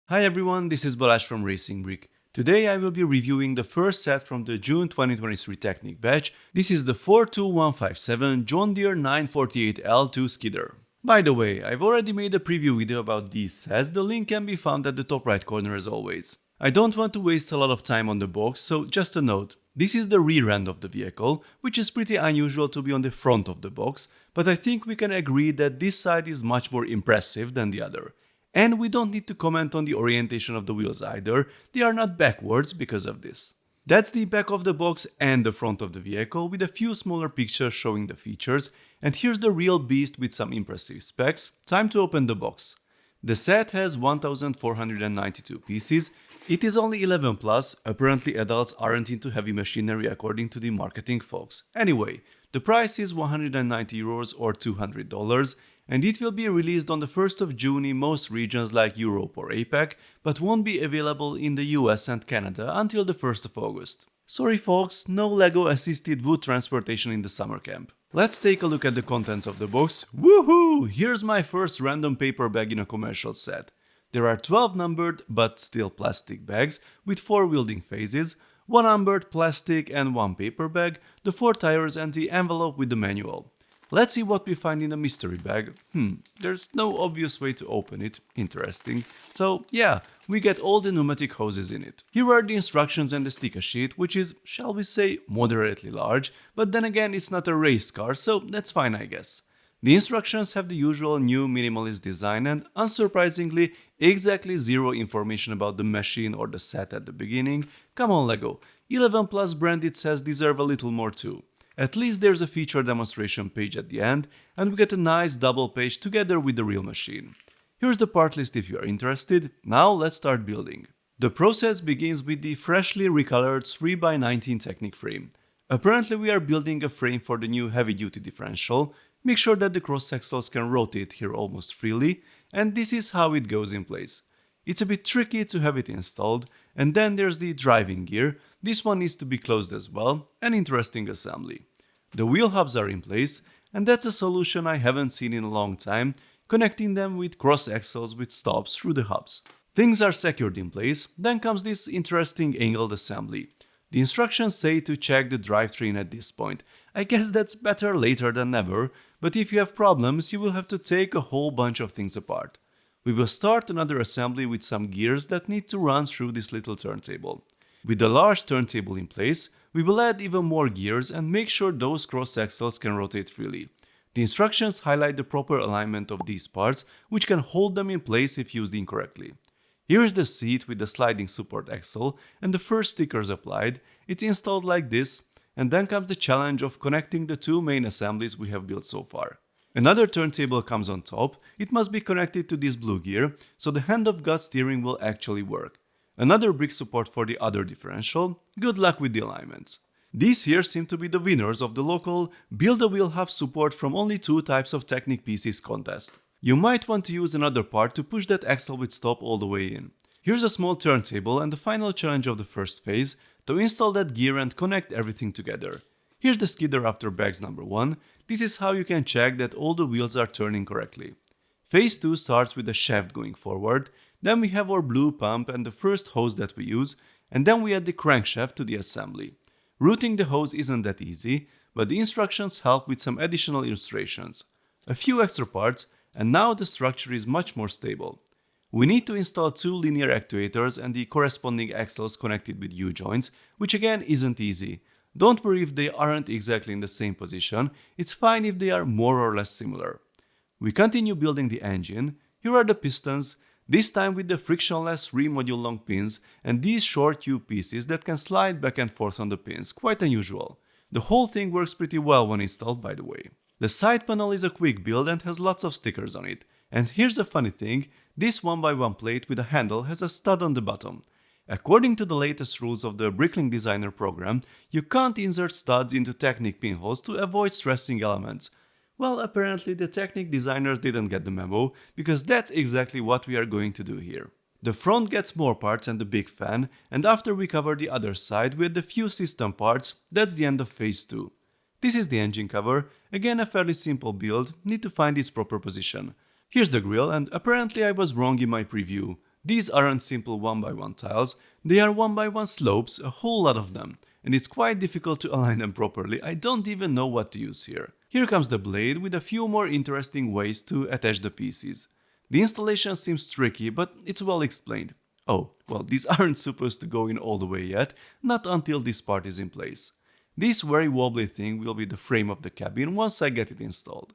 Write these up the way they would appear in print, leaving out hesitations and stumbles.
Hi everyone, this is Balázs from RacingBrick. Today I will be reviewing the first set from the June 2023 Technic batch. This is the 42157 John Deere 948L-II Skidder. By the way, I've already made a preview video about these sets, the link can be found at the top right corner as always. I don't want to waste a lot of time on the box, so just a note. This is the rear end of the vehicle, which is pretty unusual to be on the front of the box, but I think we can agree that this side is much more impressive than the other. And we don't need to comment on the orientation of the wheels either, they are not backwards because of this. That's the back of the box and the front of the vehicle with a few smaller pictures showing the features, and here's the real beast with some impressive specs. Time to open the box. The set has 1492 pieces, it is only 11 plus, apparently adults aren't into heavy machinery according to the marketing folks. Anyway, the price is €190 or $200, and it will be released on the 1st of June in most regions like Europe or APAC, but won't be available in the US and Canada until the 1st of August. Sorry folks, no LEGO assisted wood transportation in the summer camp. Let's take a look at the contents of the box. Woohoo! Here's my first random paper bag in a commercial set. There are 12 numbered but still plastic bags with 4 wielding phases, 1 numbered plastic and 1 paper bag, the 4 tires and the envelope with the manual. Let's see what we find in the mystery bag. There's no obvious way to open it. Interesting. So yeah, we get all the pneumatic hoses in it. Here are the instructions and the sticker sheet, which is, shall we say, moderately large, but then again it's not a race car, so that's fine I guess. The instructions have the usual new minimalist design and, unsurprisingly, exactly zero information about the machine or the set at the beginning. Come on LEGO, 11 plus branded sets deserve a little more too. At least there's a feature demonstration page at the end, and we get a nice double page together with the real machine. Here's the part list if you are interested. Now let's start building. The process begins with the freshly recolored 3x19 Technic frame. Apparently we are building a frame for the new heavy-duty differential. Make sure that the cross axles can rotate here almost freely, and this is how it goes in place. It's a bit tricky to have it installed, and then there's the driving gear. This one needs to be closed as well, an interesting assembly. The wheel hubs are in place, and that's a solution I haven't seen in a long time, connecting them with cross axles with stops through the hubs. Things are secured in place, then comes this interesting angled assembly. The instructions say to check the drivetrain at this point. I guess that's better later than never, but if you have problems you will have to take a whole bunch of things apart. We will start another assembly with some gears that need to run through this little turntable. With the large turntable in place, we will add even more gears and make sure those cross axles can rotate freely. The instructions highlight the proper alignment of these parts, which can hold them in place if used incorrectly. Here is the seat with the sliding support axle and the first stickers applied. It's installed like this, and then comes the challenge of connecting the 2 main assemblies we have built so far. Another turntable comes on top. It must be connected to this blue gear, so the hand-of-God steering will actually work. Another brick support for the other differential. Good luck with the alignments. These here seem to be the winners of the local Build a Wheel Hub support from only 2 types of Technic pieces contest. You might want to use another part to push that axle with stop all the way in. Here's a small turntable and the final challenge of the first phase, to install that gear and connect everything together. Here's the skidder after bags number 1. This is how you can check that all the wheels are turning correctly. Phase 2 starts with the shaft going forward, then we have our blue pump and the first hose that we use, and then we add the crankshaft to the assembly. Routing the hose isn't that easy, but the instructions help with some additional illustrations. A few extra parts, and now the structure is much more stable. We need to install 2 linear actuators and the corresponding axles connected with U-joints, which again isn't easy. Don't worry if they aren't exactly in the same position, it's fine if they are more or less similar. We continue building the engine. Here are the pistons, this time with the frictionless 3-module long pins and these short tube pieces that can slide back and forth on the pins, quite unusual. The whole thing works pretty well when installed by the way. The side panel is a quick build and has lots of stickers on it. And here's the funny thing, this 1x1 plate with a handle has a stud on the bottom. According to the latest rules of the Bricklink Designer program, you can't insert studs into Technic pinholes to avoid stressing elements. Well, apparently the Technic designers didn't get the memo, because that's exactly what we are going to do here. The front gets more parts and the big fan, and after we cover the other side with the few system parts, that's the end of phase 2. This is the engine cover, again a fairly simple build, need to find its proper position. Here's the grille, and apparently I was wrong in my preview. These aren't simple 1x1 tiles, they are 1x1 slopes, a whole lot of them, and it's quite difficult to align them properly. I don't even know what to use here. Here comes the blade with a few more interesting ways to attach the pieces. The installation seems tricky, but it's well explained. Oh, well, these aren't supposed to go in all the way yet, not until this part is in place. This very wobbly thing will be the frame of the cabin once I get it installed.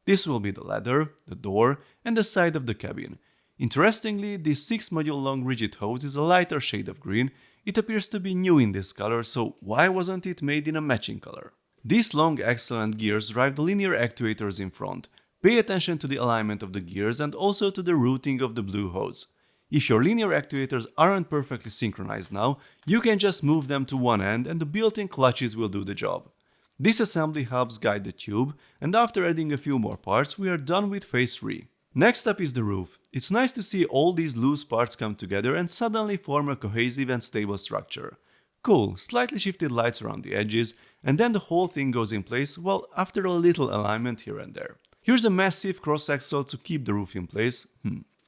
This will be the ladder, the door, and the side of the cabin. Interestingly, this 6-module long rigid hose is a lighter shade of green. It appears to be new in this color, so why wasn't it made in a matching color? These long axle and gears drive the linear actuators in front. Pay attention to the alignment of the gears and also to the routing of the blue hose. If your linear actuators aren't perfectly synchronized now, you can just move them to one end and the built-in clutches will do the job. This assembly helps guide the tube, and after adding a few more parts, we are done with phase 3. Next up is the roof. It's nice to see all these loose parts come together and suddenly form a cohesive and stable structure. Cool, slightly shifted lights around the edges, and then the whole thing goes in place, well, after a little alignment here and there. Here's a massive cross-axle to keep the roof in place.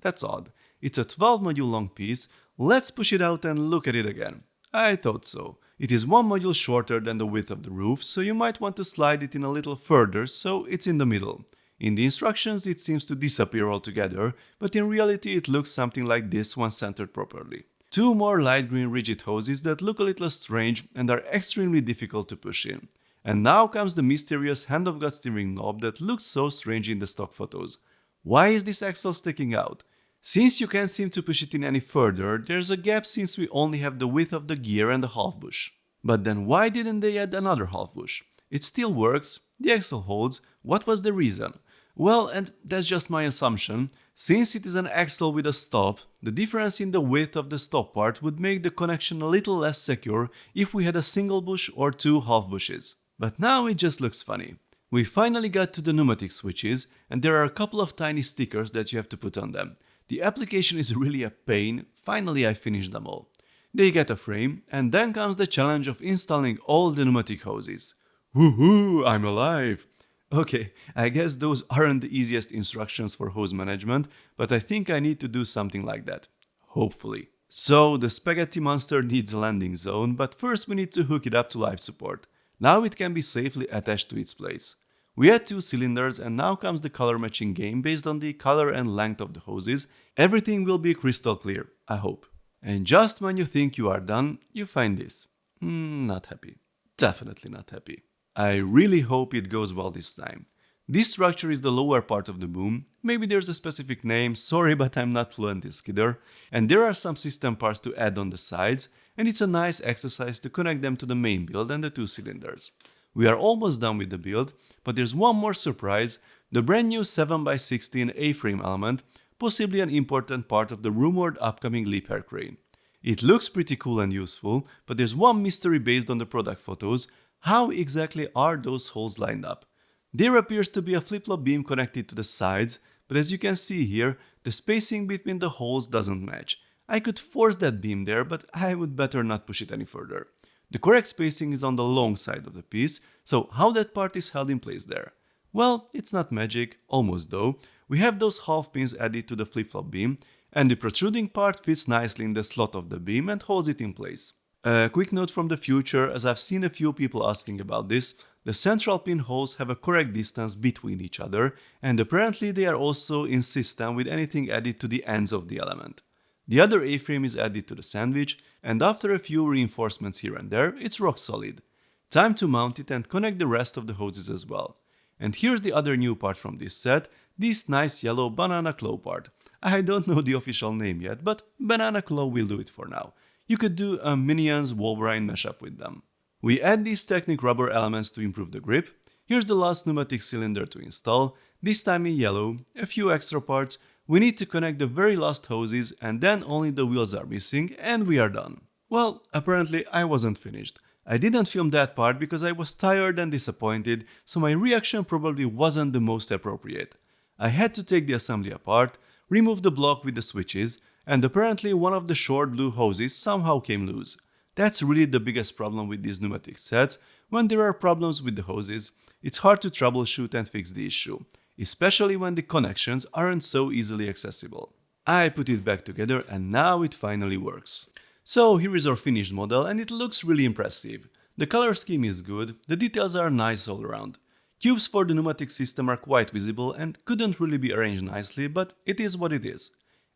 That's odd. It's a 12-module long piece. Let's push it out and look at it again. I thought so. It is 1 module shorter than the width of the roof, so you might want to slide it in a little further so it's in the middle. In the instructions it seems to disappear altogether, but in reality it looks something like this when centered properly. 2 more light green rigid hoses that look a little strange and are extremely difficult to push in. And now comes the mysterious hand-of-God steering knob that looks so strange in the stock photos. Why is this axle sticking out? Since you can't seem to push it in any further, there's a gap since we only have the width of the gear and the half bush. But then why didn't they add another half bush? It still works, the axle holds, what was the reason? Well, and that's just my assumption, since it is an axle with a stop, the difference in the width of the stop part would make the connection a little less secure if we had a single bush or 2 half bushes. But now it just looks funny. We finally got to the pneumatic switches, and there are a couple of tiny stickers that you have to put on them. The application is really a pain. Finally I finished them all. They get a frame, and then comes the challenge of installing all the pneumatic hoses. Woohoo, I'm alive! Okay, I guess those aren't the easiest instructions for hose management, but I think I need to do something like that. Hopefully. So the spaghetti monster needs a landing zone, but first we need to hook it up to life support. Now it can be safely attached to its place. We had 2 cylinders, and now comes the color matching game based on the color and length of the hoses. Everything will be crystal clear, I hope. And just when you think you are done, you find this. Not happy. Definitely not happy. I really hope it goes well this time. This structure is the lower part of the boom. Maybe there's a specific name, sorry, but I'm not fluent in Skidder. And there are some system parts to add on the sides, and it's a nice exercise to connect them to the main build and the 2 cylinders. We are almost done with the build, but there's one more surprise, the brand new 7x16 A-frame element, possibly an important part of the rumored upcoming leap air crane. It looks pretty cool and useful, but there's one mystery based on the product photos. How exactly are those holes lined up? There appears to be a flip-flop beam connected to the sides, but as you can see here, the spacing between the holes doesn't match. I could force that beam there, but I would better not push it any further. The correct spacing is on the long side of the piece, so how that part is held in place there? Well, it's not magic, almost though. We have those half pins added to the flip-flop beam, and the protruding part fits nicely in the slot of the beam and holds it in place. A quick note from the future, as I've seen a few people asking about this, the central pin holes have a correct distance between each other, and apparently they are also in system with anything added to the ends of the element. The other A-frame is added to the sandwich, and after a few reinforcements here and there, it's rock solid. Time to mount it and connect the rest of the hoses as well. And here's the other new part from this set, this nice yellow banana claw part. I don't know the official name yet, but banana claw will do it for now. You could do a Minions Wolverine mashup with them. We add these Technic rubber elements to improve the grip. Here's the last pneumatic cylinder to install, this time in yellow, a few extra parts. We need to connect the very last hoses, and then only the wheels are missing, and we are done. Well, apparently I wasn't finished. I didn't film that part because I was tired and disappointed, so my reaction probably wasn't the most appropriate. I had to take the assembly apart, remove the block with the switches, and apparently one of the short blue hoses somehow came loose. That's really the biggest problem with these pneumatic sets. When there are problems with the hoses, it's hard to troubleshoot and fix the issue, especially when the connections aren't so easily accessible. I put it back together and now it finally works. So here is our finished model and it looks really impressive. The color scheme is good, the details are nice all around. Cubes for the pneumatic system are quite visible and couldn't really be arranged nicely, but it is what it is.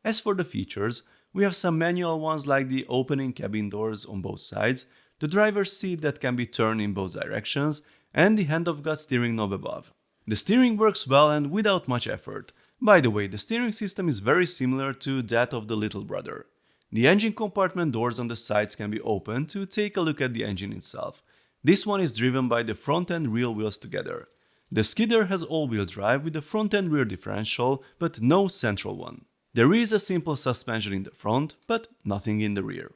As for the features, we have some manual ones like the opening cabin doors on both sides, the driver's seat that can be turned in both directions, and the hand-of-God steering knob above. The steering works well and without much effort. By the way, the steering system is very similar to that of the little brother. The engine compartment doors on the sides can be opened to take a look at the engine itself. This one is driven by the front and rear wheels together. The Skidder has all-wheel drive with a front and rear differential, but no central one. There is a simple suspension in the front, but nothing in the rear.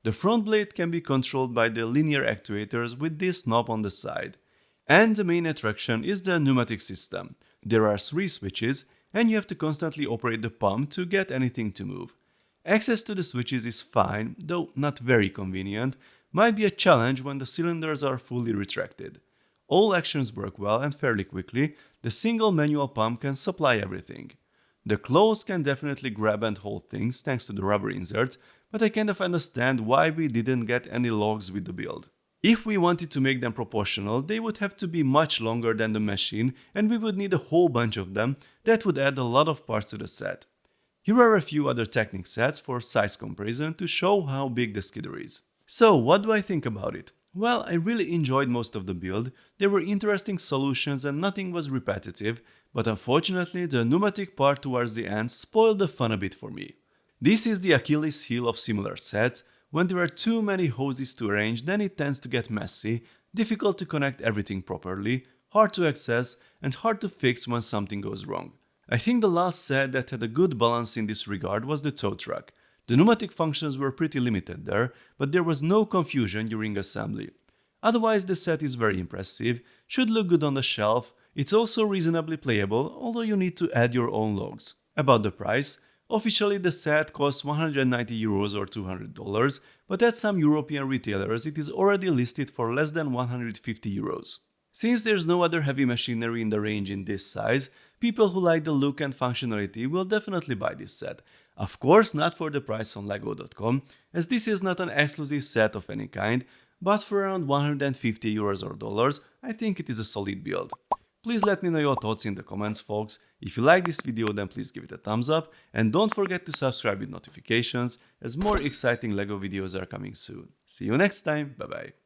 The front blade can be controlled by the linear actuators with this knob on the side. And the main attraction is the pneumatic system. There are 3 switches, and you have to constantly operate the pump to get anything to move. Access to the switches is fine, though not very convenient, might be a challenge when the cylinders are fully retracted. All actions work well and fairly quickly, the single manual pump can supply everything. The claws can definitely grab and hold things thanks to the rubber inserts, but I kind of understand why we didn't get any logs with the build. If we wanted to make them proportional, they would have to be much longer than the machine and we would need a whole bunch of them. That would add a lot of parts to the set. Here are a few other Technic sets for size comparison to show how big the Skidder is. So what do I think about it? Well, I really enjoyed most of the build, there were interesting solutions and nothing was repetitive, but unfortunately the pneumatic part towards the end spoiled the fun a bit for me. This is the Achilles heel of similar sets. When there are too many hoses to arrange, then it tends to get messy, difficult to connect everything properly, hard to access, and hard to fix when something goes wrong. I think the last set that had a good balance in this regard was the tow truck. The pneumatic functions were pretty limited there, but there was no confusion during assembly. Otherwise the set is very impressive, should look good on the shelf, it's also reasonably playable, although you need to add your own logs. About the price, officially the set costs €190 or $200, but at some European retailers it is already listed for less than €150. Since there's no other heavy machinery in the range in this size, people who like the look and functionality will definitely buy this set. Of course not for the price on lego.com, as this is not an exclusive set of any kind, but for around €150 or dollars, I think it is a solid build. Please let me know your thoughts in the comments, folks. If you like this video, then please give it a thumbs up and don't forget to subscribe with notifications as more exciting LEGO videos are coming soon. See you next time, bye bye.